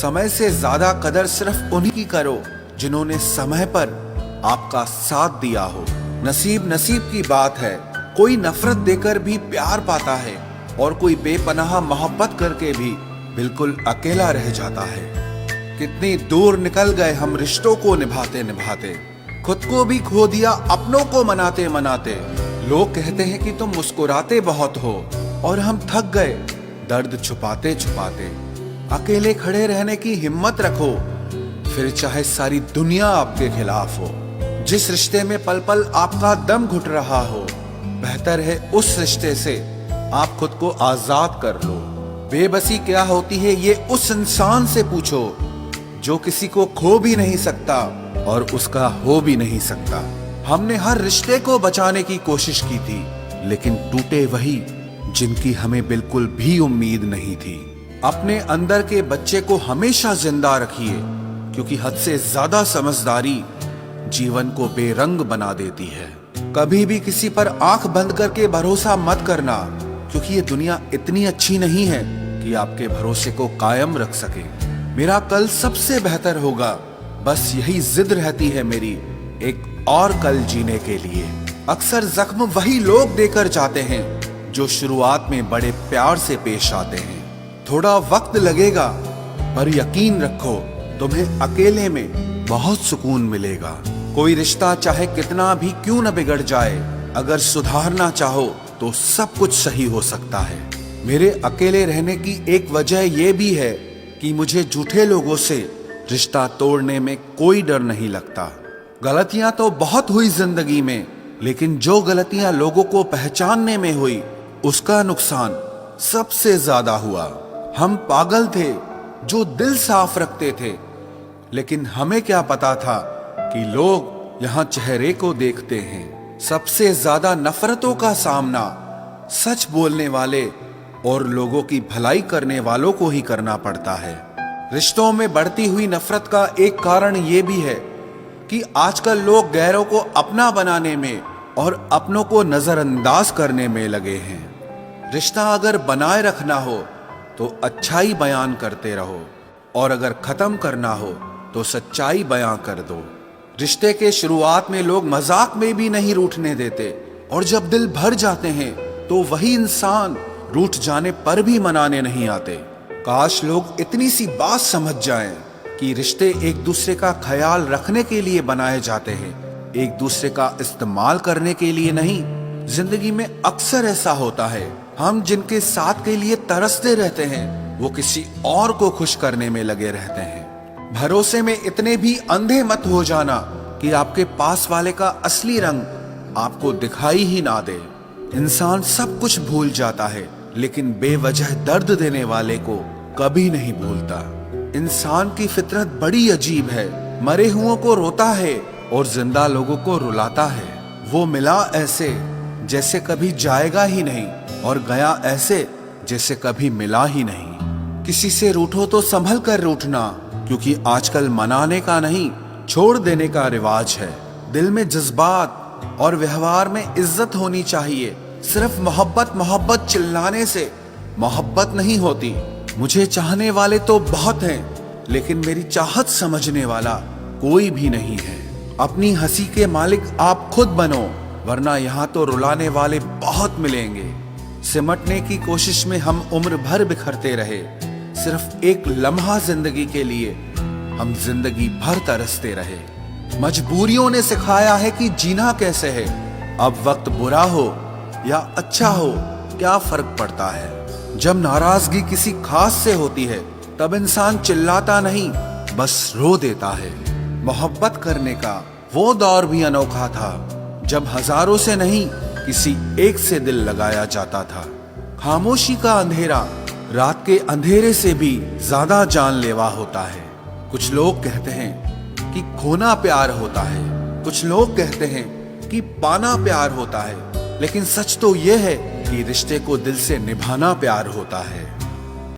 समय से ज्यादा कदर सिर्फ उन्हीं की करो जिन्होंने समय पर आपका साथ दिया हो। नसीब नसीब की बात है, कोई नफरत देकर भी प्यार पाता है और कोई बेपनाह मोहब्बत करके भी बिल्कुल अकेला रह जाता है। कितनी दूर निकल गए हम रिश्तों को निभाते निभाते, खुद को भी खो दिया अपनों को मनाते मनाते। लोग कहते हैं कि तुम मुस्कुराते बहुत हो और हम थक गए दर्द छुपाते छुपाते। अकेले खड़े रहने की हिम्मत रखो, फिर चाहे सारी दुनिया आपके खिलाफ हो। जिस रिश्ते में पल पल आपका दम घुट रहा हो, बेहतर है उस रिश्ते से आप खुद को आजाद कर लो। बेबसी क्या होती है ये उस इंसान से पूछो जो किसी को खो भी नहीं सकता और उसका हो भी नहीं सकता। हमने हर रिश्ते को बचाने की कोशिश की थी, लेकिन टूटे वही जिनकी हमें बिल्कुल भी उम्मीद नहीं थी। अपने अंदर के बच्चे को हमेशा जिंदा रखिए, क्योंकि हद से ज्यादा समझदारी जीवन को बेरंग बना देती है। कभी भी किसी पर आंख बंद करके भरोसा मत करना, क्योंकि ये दुनिया इतनी अच्छी नहीं है कि आपके भरोसे को कायम रख सके। मेरा कल सबसे बेहतर होगा, बस यही जिद रहती है मेरी एक और कल जीने के लिए। अक्सर जख्म वही लोग देकर जाते हैं जो शुरुआत में बड़े प्यार से पेश आते हैं। थोड़ा वक्त लगेगा, पर यकीन रखो तुम्हें अकेले में बहुत सुकून मिलेगा। कोई रिश्ता चाहे कितना भी क्यों न बिगड़ जाए, अगर सुधारना चाहो तो सब कुछ सही हो सकता है। मेरे अकेले रहने की एक वजह यह भी है कि मुझे झूठे लोगों से रिश्ता तोड़ने में कोई डर नहीं लगता। गलतियां तो बहुत हुई जिंदगी में, लेकिन जो गलतियां लोगों को पहचानने में हुई उसका नुकसान सबसे ज्यादा हुआ। हम पागल थे जो दिल साफ रखते थे, लेकिन हमें क्या पता था कि लोग यहाँ चेहरे को देखते हैं। सबसे ज्यादा नफरतों का सामना सच बोलने वाले और लोगों की भलाई करने वालों को ही करना पड़ता है। रिश्तों में बढ़ती हुई नफरत का एक कारण ये भी है कि आजकल लोग गैरों को अपना बनाने में और अपनों को नजरअंदाज करने में लगे हैं। रिश्ता अगर बनाए रखना हो तो अच्छाई बयान करते रहो, और अगर खत्म करना हो तो सच्चाई बयां कर दो। रिश्ते के शुरुआत में लोग मजाक में भी नहीं रूठने देते, और जब दिल भर जाते हैं तो वही इंसान रूठ जाने पर भी मनाने नहीं आते। काश लोग इतनी सी बात समझ जाएं कि रिश्ते एक दूसरे का ख्याल रखने के लिए बनाए जाते हैं, एक दूसरे का इस्तेमाल करने के लिए नहीं। जिंदगी में अक्सर ऐसा होता है, हम जिनके साथ के लिए तरसते रहते हैं वो किसी और को खुश करने में लगे रहते हैं। भरोसे में इतने भी अंधे मत हो जाना कि आपके पास वाले का असली रंग आपको दिखाई ही ना दे। इंसान सब कुछ भूल जाता है, लेकिन बेवजह दर्द देने वाले को कभी नहीं भूलता। इंसान की फितरत बड़ी अजीब है, मरे हुओं को रोता है और जिंदा लोगों को रुलाता है। वो मिला ऐसे जैसे कभी जाएगा ही नहीं, और गया ऐसे जैसे कभी मिला ही नहीं। किसी से रूठो तो संभल कर रूठना, क्योंकि आजकल मनाने का नहीं छोड़ देने का रिवाज है। दिल में जज्बात और व्यवहार में इज्जत होनी चाहिए। सिर्फ मोहब्बत मोहब्बत चिल्लाने से मोहब्बत नहीं होती। मुझे चाहने वाले तो बहुत हैं, लेकिन मेरी चाहत समझने वाला कोई भी नहीं है। अपनी हंसी के मालिक आप खुद बनो, वरना यहाँ तो रुलाने वाले बहुत मिलेंगे। सिमटने की कोशिश में हम उम्र भर बिखरते रहे, सिर्फ एक लम्हा जिंदगी के लिए हम जिंदगी भर तरसते रहे। मजबूरियों ने सिखाया है कि जीना कैसे है। अब वक्त बुरा हो या अच्छा हो क्या फर्क पड़ता है। जब नाराजगी किसी खास से होती है तब इंसान चिल्लाता नहीं, बस रो देता है। मोहब्बत करने का वो दौर भी अनोखा था जब हजारों से नहीं किसी एक से दिल लगाया जाता था। खामोशी का अंधेरा रात के अंधेरे से भी ज्यादा जानलेवा होता है। कुछ लोग कहते हैं कि खोना प्यार होता है, कुछ लोग कहते हैं कि पाना प्यार होता है, लेकिन सच तो यह है कि रिश्ते को दिल से निभाना प्यार होता है।